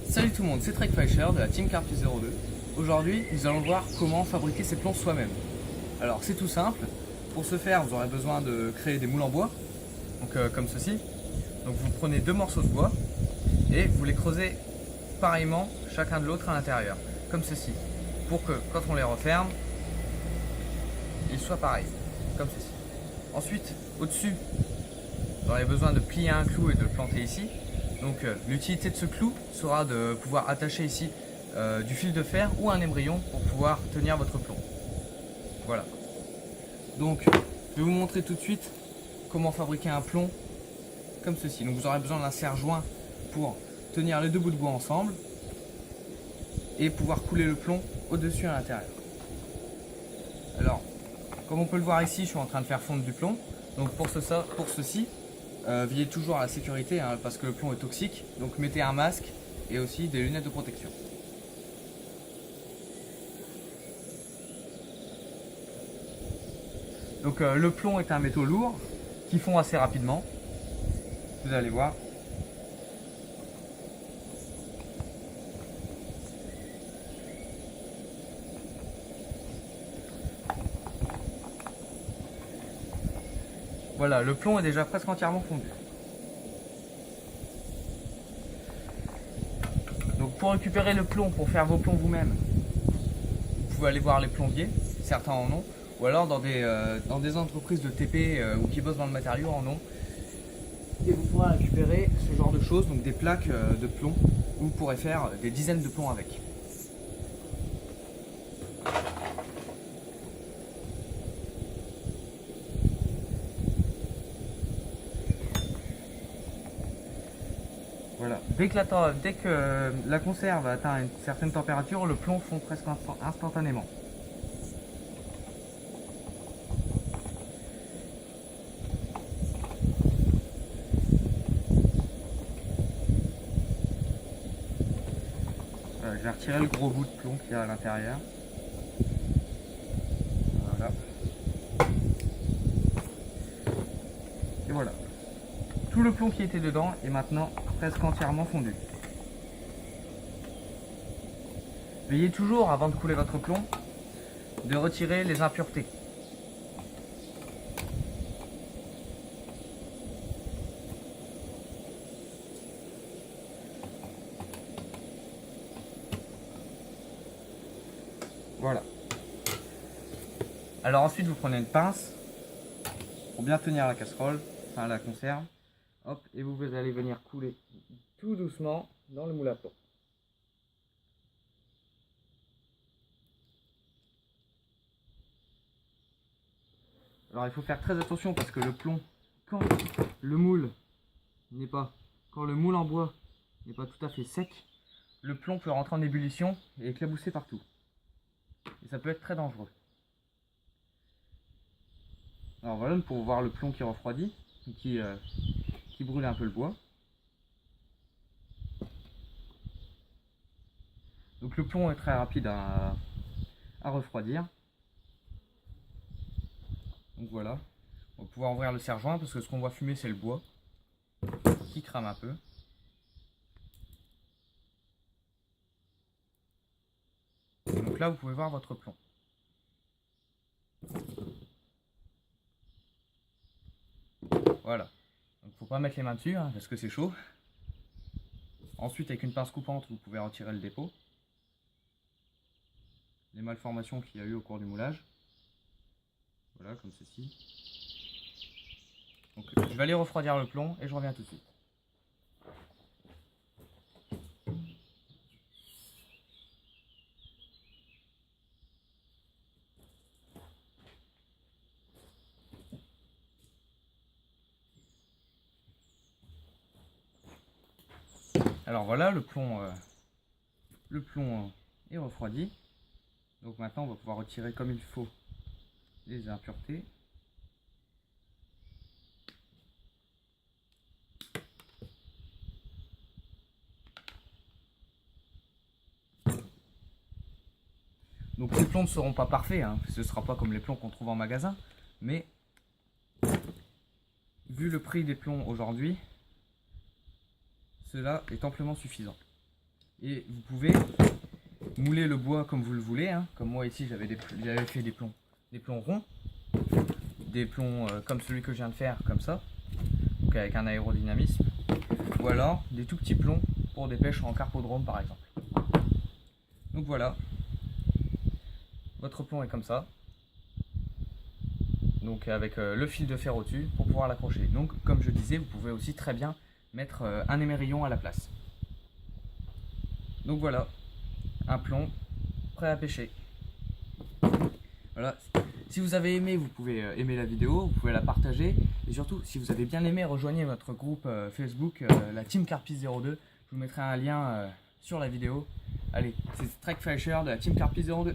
Salut tout le monde, c'est TrekFisher de la Team Carpi 02. Aujourd'hui, nous allons voir comment fabriquer ces plombs soi-même. Alors c'est tout simple. Pour ce faire, vous aurez besoin de créer des moules en bois, donc comme ceci. Donc vous prenez deux morceaux de bois et vous les creusez pareillement, chacun de l'autre à l'intérieur, comme ceci, pour que quand on les referme, ils soient pareils, comme ceci. Ensuite, au-dessus, vous aurez besoin de plier un clou et de le planter ici. Donc l'utilité de ce clou sera de pouvoir attacher ici du fil de fer ou un ébryon pour pouvoir tenir votre plomb. Voilà. Donc je vais vous montrer tout de suite comment fabriquer un plomb comme ceci. Donc vous aurez besoin d'un serre-joint pour tenir les deux bouts de bois ensemble et pouvoir couler le plomb au-dessus à l'intérieur. Alors, comme on peut le voir ici, je suis en train de faire fondre du plomb. Donc pour ceci, veillez toujours à la sécurité hein, parce que le plomb est toxique. Donc mettez un masque et aussi des lunettes de protection. Donc le plomb est un métaux lourd qui fond assez rapidement. Vous allez voir. Voilà, le plomb est déjà presque entièrement fondu. Donc pour récupérer le plomb, pour faire vos plombs vous-même, vous pouvez aller voir les plombiers, certains en ont, ou alors dans des entreprises de TP ou qui bossent dans le matériau en ont. Et vous pourrez récupérer ce genre de choses, donc des plaques de plomb, où vous pourrez faire des dizaines de plombs avec. Voilà. Dès que la conserve atteint une certaine température, le plomb fond presque instantanément. Voilà, je vais retirer le gros bout de plomb qu'il y a à l'intérieur. Voilà. Et voilà. Tout le plomb qui était dedans est maintenant presque entièrement fondu. Veillez toujours, avant de couler votre plomb, de retirer les impuretés. Voilà. Alors ensuite, vous prenez une pince pour bien tenir la casserole, enfin la conserve. Hop, et vous allez venir couler tout doucement dans le moule à plomb. Alors il faut faire très attention parce que le plomb, quand le moule quand le moule en bois n'est pas tout à fait sec, le plomb peut rentrer en ébullition et éclabousser partout. Et ça peut être très dangereux. Alors voilà pour voir le plomb qui refroidit, qui brûle un peu le bois. Donc le plomb est très rapide à refroidir. Donc voilà, on va pouvoir ouvrir le serre-joint parce que ce qu'on voit fumer c'est le bois qui crame un peu. Donc là vous pouvez voir votre plomb. Voilà, donc faut pas mettre les mains dessus hein, parce que c'est chaud. Ensuite avec une pince coupante vous pouvez retirer le dépôt, les malformations qu'il y a eu au cours du moulage. Voilà comme ceci. Donc je vais aller refroidir le plomb et je reviens tout de suite. Alors voilà, le plomb est refroidi. Donc maintenant on va pouvoir retirer comme il faut les impuretés. Donc les plombs ne seront pas parfaits, hein. Ce ne sera pas comme les plombs qu'on trouve en magasin, mais vu le prix des plombs aujourd'hui, cela est amplement suffisant. Et vous pouvez mouler le bois comme vous le voulez, hein. Comme moi ici j'avais fait des plombs ronds, des plombs comme celui que je viens de faire, comme ça, donc avec un aérodynamisme, ou alors des tout petits plombs pour des pêches en carpodrome par exemple. Donc voilà, votre plomb est comme ça, donc avec le fil de fer au-dessus pour pouvoir l'accrocher. Donc comme je disais, vous pouvez aussi très bien mettre un émerillon à la place. Donc voilà, un plomb prêt à pêcher. Voilà. Si vous avez aimé, vous pouvez aimer la vidéo, vous pouvez la partager. Et surtout, si vous avez bien aimé, rejoignez notre groupe Facebook, la Team Carpi02. Je vous mettrai un lien sur la vidéo. Allez, c'est Strike Fisher de la Team Carpi02.